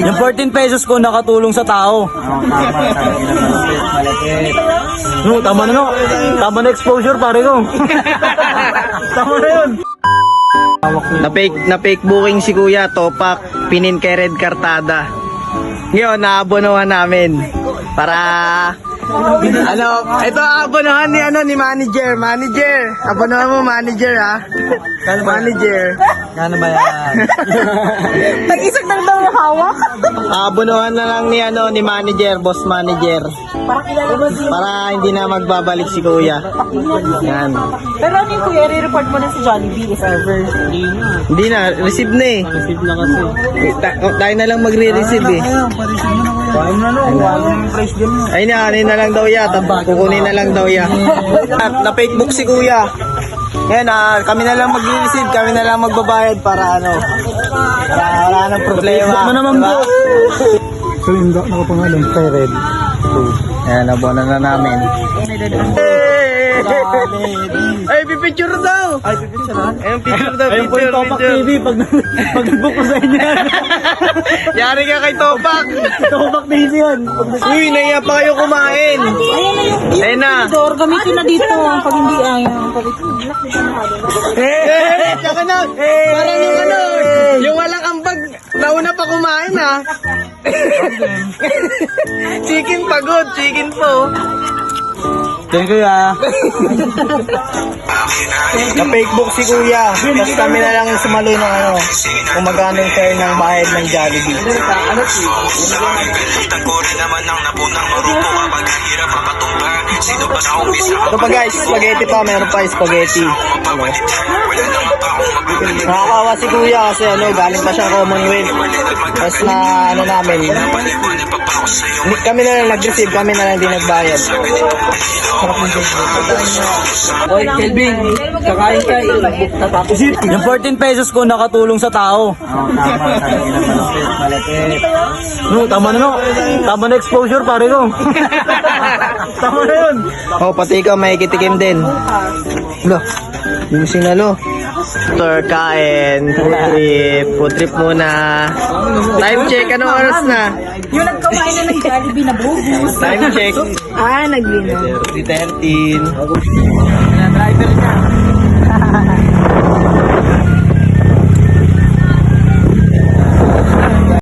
Yung 14 pesos ko nakatulong sa tao. Malapit. No, tama na no. Tama na exposure pare ko. Tama na yun. Na-fake booking si Kuya, Topak, pinin kay Red Cartada. Ngayon, naabonohan namin. Para, ito abonohan ni manager. Manager, abonohan mo manager ha. Manager. Kano ba yan? Nag-isip lang daw yung hawak. Abonohan na lang ni manager, boss manager. Para kilala mo si... Para hindi na magbabalik si Kuya. Yan. Pero ano yung kuya, i-report mo na si Jollibee if ever. Hindi na, receive na eh. Receive na kasi. Tayo na lang magre-receive eh. Kain na no. Wala yung price din mo. Ay na lang daw ya. Kukunin na lang daw ya. At na-fake book si Kuya. Ngayon, kami na lang mag-receive, kami na lang magbabayad para para wala nang problema. Ano naman diba? po? So yung nakapangalan kay Red. Ayan, nabonan na namin. Ay, pipicture daw! Ay, pipicture na? Ayun, picture daw, Ayun po yung Topak TV pag nag-book ko sa inyo. Yari ka kay Topak! Topak TV yan. Uy, naiya pa kayo kumain! Ayun na! Door, gamitin na dito. Pag hindi ayaw. Tsaka na! Parang yung walang ambag, nauna pa kumain ha! Chicken pagod, chicken po! Thank you ya. Na-fake book si Kuya. Tapos kami na lang sumaloy ng kung magkano yung share ng bayad ng Jollibee. Ito pa guys, spaghetti pa. Meron pa spaghetti. Nakakawa si Kuya kasi galing pa siya Commonwealth. Tapos namin. Kami na lang nag-receive, kami na lang din nagbayad. Oy, Kelvin, kakain ka. Tatapos yung 14 pesos ko nakatulong sa tao. Malapit. No, tama na no. Tama na exposure pare ko. Tama na yun. Oh, pati ikaw may kitikim din. Lo, yung sinalo. Tour, kain, food trip muna. Time check, anong oras na? Yung nagkamain na ng Jollibee na bugus. Time check. Naglino. 3:13.